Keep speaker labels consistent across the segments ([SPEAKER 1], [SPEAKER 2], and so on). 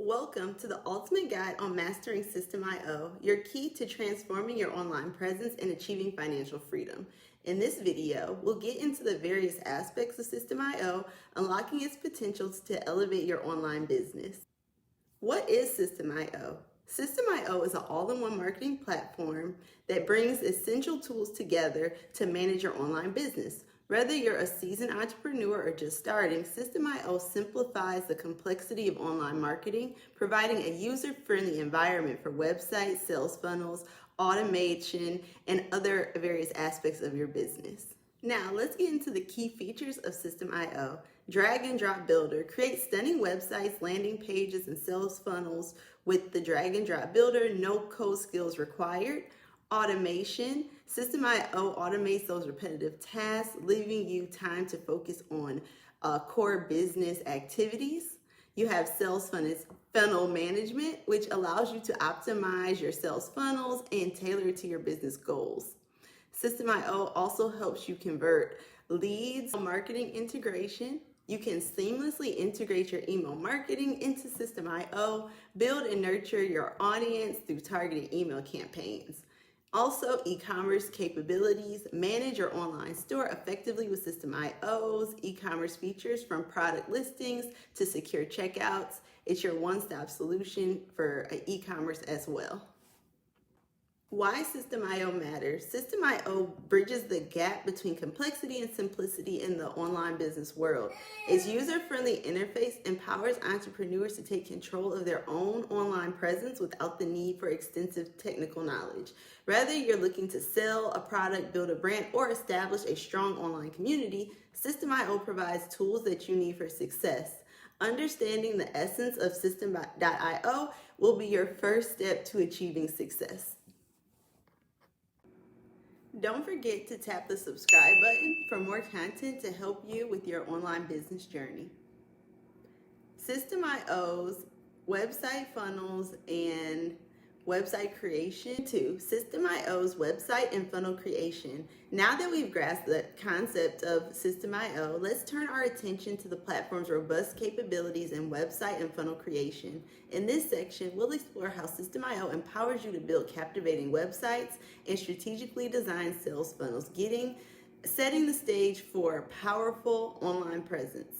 [SPEAKER 1] Welcome to the ultimate guide on mastering System.io, your key to transforming your online presence and achieving financial freedom. In this video, we'll get into the various aspects of System.io, unlocking its potentials to elevate your online business. What is System.io? System.io is an all-in-one marketing platform that brings essential tools together to manage your online business. Whether you're a seasoned entrepreneur or just starting, System.io simplifies the complexity of online marketing, providing a user-friendly environment for websites, sales funnels, automation, and other various aspects of your business. Now, let's get into the key features of System.io. Drag and drop builder. Create stunning websites, landing pages, and sales funnels with the drag and drop builder. No code skills required. Automation. System.io automates those repetitive tasks, leaving you time to focus on core business activities. You have sales funnel management, which allows you to optimize your sales funnels and tailor it to your business goals. System.io also helps you convert leads. Marketing integration. You can seamlessly integrate your email marketing into System.io, build and nurture your audience through targeted email campaigns. Also, e-commerce capabilities. Manage your online store effectively with System.io's e-commerce features, from product listings to secure checkouts. It's your one-stop solution for e-commerce as well. Why System.io matters. System.io bridges the gap between complexity and simplicity in the online business world. Its user-friendly interface empowers entrepreneurs to take control of their own online presence without the need for extensive technical knowledge. Whether you're looking to sell a product, build a brand, or establish a strong online community, System.io provides tools that you need for success. Understanding the essence of System.io will be your first step to achieving success. Don't forget to tap the subscribe button for more content to help you with your online business journey. System.io's website funnels and website creation. 2. System.io's website and funnel creation. Now that we've grasped the concept of System.io, let's turn our attention to the platform's robust capabilities in website and funnel creation. In this section, we'll explore how System.io empowers you to build captivating websites and strategically design sales funnels, setting the stage for a powerful online presence.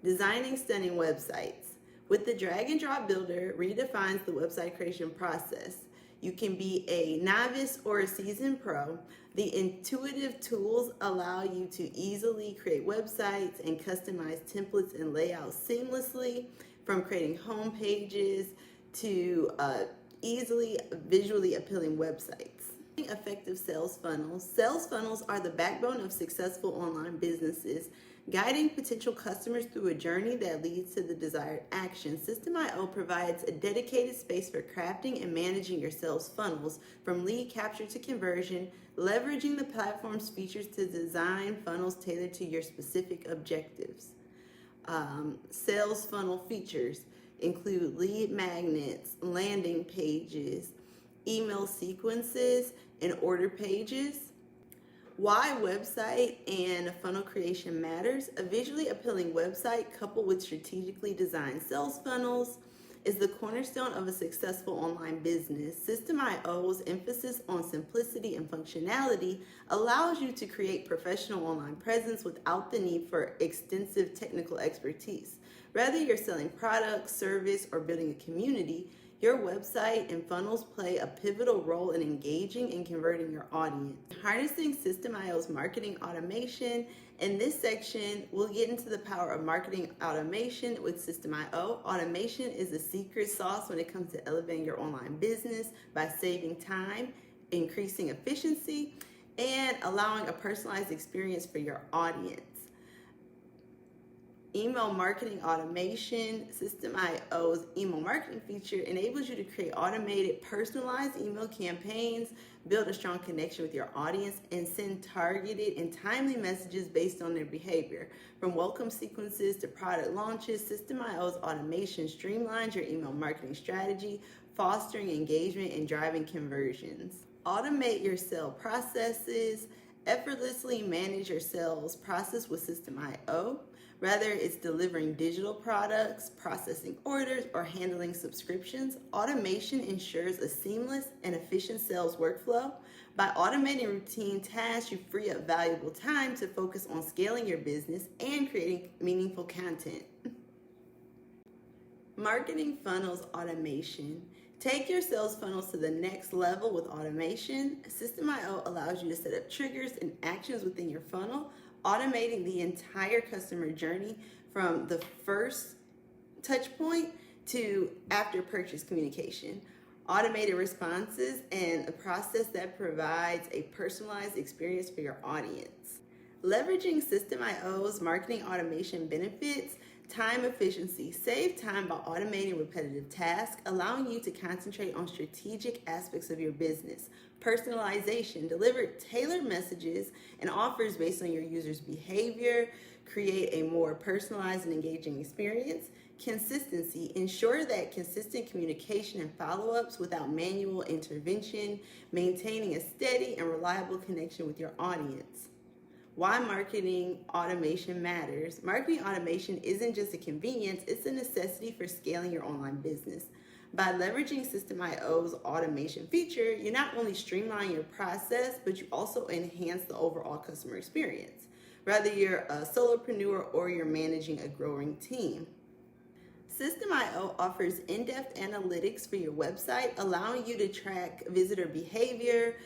[SPEAKER 1] Designing stunning websites. With the drag and drop builder, redefines the website creation process. You can be a novice or a seasoned pro. The intuitive tools allow you to easily create websites and customize templates and layouts seamlessly, from creating home pages to easily visually appealing websites. Effective sales funnels. Sales funnels are the backbone of successful online businesses, guiding potential customers through a journey that leads to the desired action. System.io provides a dedicated space for crafting and managing your sales funnels, from lead capture to conversion, leveraging the platform's features to design funnels tailored to your specific objectives. Sales funnel features include lead magnets, landing pages, email sequences, and order pages. Why website and funnel creation matters. A visually appealing website coupled with strategically designed sales funnels is the cornerstone of a successful online business. System.io's emphasis on simplicity and functionality allows you to create professional online presence without the need for extensive technical expertise. Whether you're selling products, service, or building a community, your website and funnels play a pivotal role in engaging and converting your audience. Harnessing System.io's marketing automation. In this section, we'll get into the power of marketing automation with System.io. Automation is the secret sauce when it comes to elevating your online business by saving time, increasing efficiency, and allowing a personalized experience for your audience. Email marketing automation. System.io's email marketing feature enables you to create automated, personalized email campaigns, build a strong connection with your audience, and send targeted and timely messages based on their behavior. From welcome sequences to product launches, System.io's automation streamlines your email marketing strategy, fostering engagement and driving conversions. Automate your sales processes. Effortlessly manage your sales process with System.io. Whether it's delivering digital products, processing orders, or handling subscriptions, automation ensures a seamless and efficient sales workflow. By automating routine tasks, you free up valuable time to focus on scaling your business and creating meaningful content. Marketing funnels automation. Take your sales funnels to the next level with automation. System.io allows you to set up triggers and actions within your funnel, automating the entire customer journey from the first touch point to after purchase communication. Automated responses and a process that provides a personalized experience for your audience. Leveraging System.io's marketing automation benefits time efficiency. Save time by automating repetitive tasks, allowing you to concentrate on strategic aspects of your business. Personalization. Deliver tailored messages and offers based on your users' behavior. Create a more personalized and engaging experience. Consistency. Ensure that consistent communication and follow-ups without manual intervention, maintaining a steady and reliable connection with your audience. Why marketing automation matters. Marketing automation isn't just a convenience, it's a necessity for scaling your online business. By leveraging System.io's automation feature, you not only streamline your process, but you also enhance the overall customer experience, whether you're a solopreneur or you're managing a growing team. System.io offers in-depth analytics for your website, allowing you to track visitor behavior,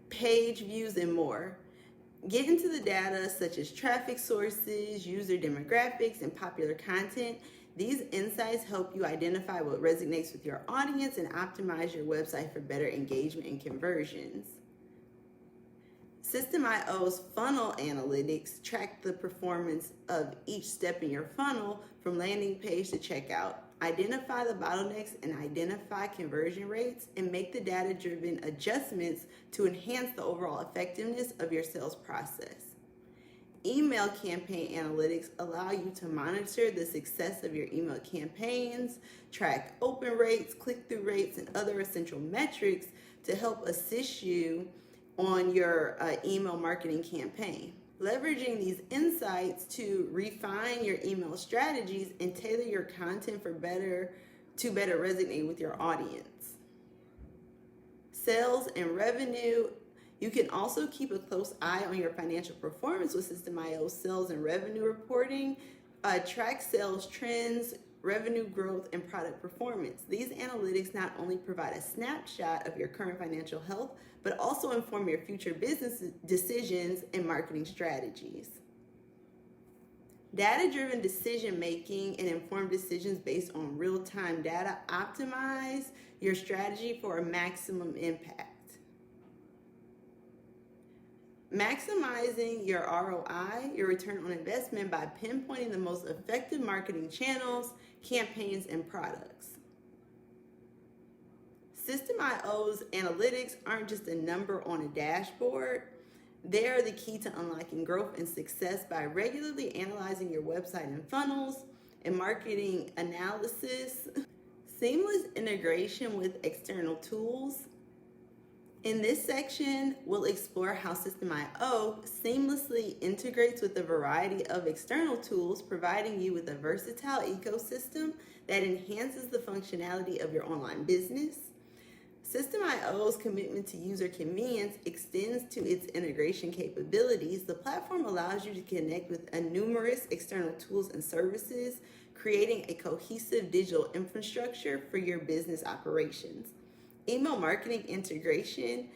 [SPEAKER 1] page views, and more. Get into the data such as traffic sources, user demographics, and popular content. These insights help you identify what resonates with your audience and optimize your website for better engagement and conversions. System.io's funnel analytics track the performance of each step in your funnel from landing page to checkout. Identify the bottlenecks and identify conversion rates and make the data-driven adjustments to enhance the overall effectiveness of your sales process. Email campaign analytics allow you to monitor the success of your email campaigns, track open rates, click-through rates, and other essential metrics to help assist you on your email marketing campaign. Leveraging these insights to refine your email strategies and tailor your content to better resonate with your audience. Sales and revenue. You can also keep a close eye on your financial performance with System.io's sales and revenue reporting. Track sales trends, revenue growth, and product performance. These analytics not only provide a snapshot of your current financial health, but also inform your future business decisions and marketing strategies. Data-driven decision-making and informed decisions based on real-time data optimize your strategy for a maximum impact. Maximizing your ROI, your return on investment, by pinpointing the most effective marketing channels, campaigns, and products. System.io's analytics aren't just a number on a dashboard. They are the key to unlocking growth and success by regularly analyzing your website and funnels and marketing analysis. Seamless integration with external tools. In this section, we'll explore how System.io seamlessly integrates with a variety of external tools, providing you with a versatile ecosystem that enhances the functionality of your online business. System.io's commitment to user convenience extends to its integration capabilities. The platform allows you to connect with numerous external tools and services, creating a cohesive digital infrastructure for your business operations. Email marketing integration.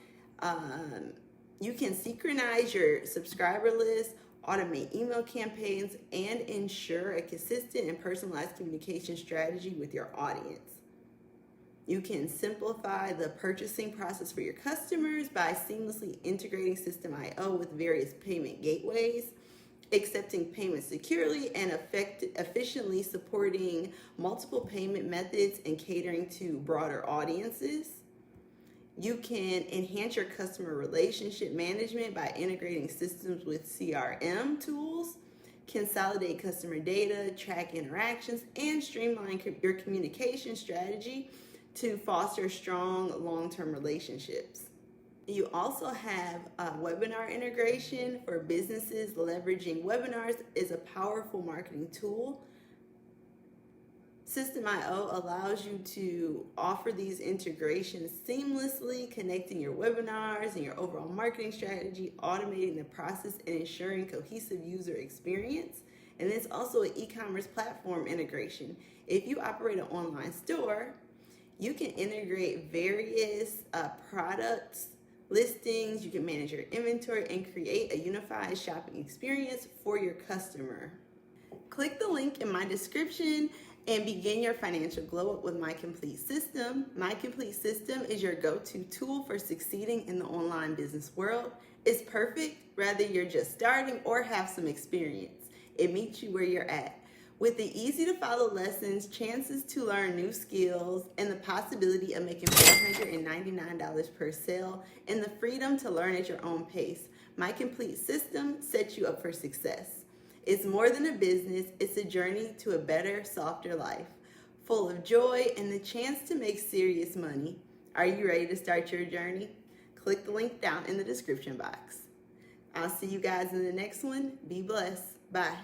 [SPEAKER 1] You can synchronize your subscriber list, automate email campaigns, and ensure a consistent and personalized communication strategy with your audience. You can simplify the purchasing process for your customers by seamlessly integrating System.io with various payment gateways, accepting payments securely and efficiently supporting multiple payment methods and catering to broader audiences. You can enhance your customer relationship management by integrating systems with CRM tools, consolidate customer data, track interactions, and streamline your communication strategy to foster strong long-term relationships. You also have webinar integration for businesses. Leveraging webinars is a powerful marketing tool. System.io allows you to offer these integrations seamlessly, connecting your webinars and your overall marketing strategy, automating the process, and ensuring cohesive user experience. And it's also an e-commerce platform integration. If you operate an online store, you can integrate various products, listings, you can manage your inventory, and create a unified shopping experience for your customer. Click the link in my description and begin your financial glow up with My Complete System. My Complete System is your go-to tool for succeeding in the online business world. It's perfect whether you're just starting or have some experience. It meets you where you're at. With the easy to follow lessons, chances to learn new skills, and the possibility of making $499 per sale, and the freedom to learn at your own pace, My Complete System sets you up for success. It's more than a business, it's a journey to a better, softer life, full of joy and the chance to make serious money. Are you ready to start your journey? Click the link down in the description box. I'll see you guys in the next one. Be blessed. Bye.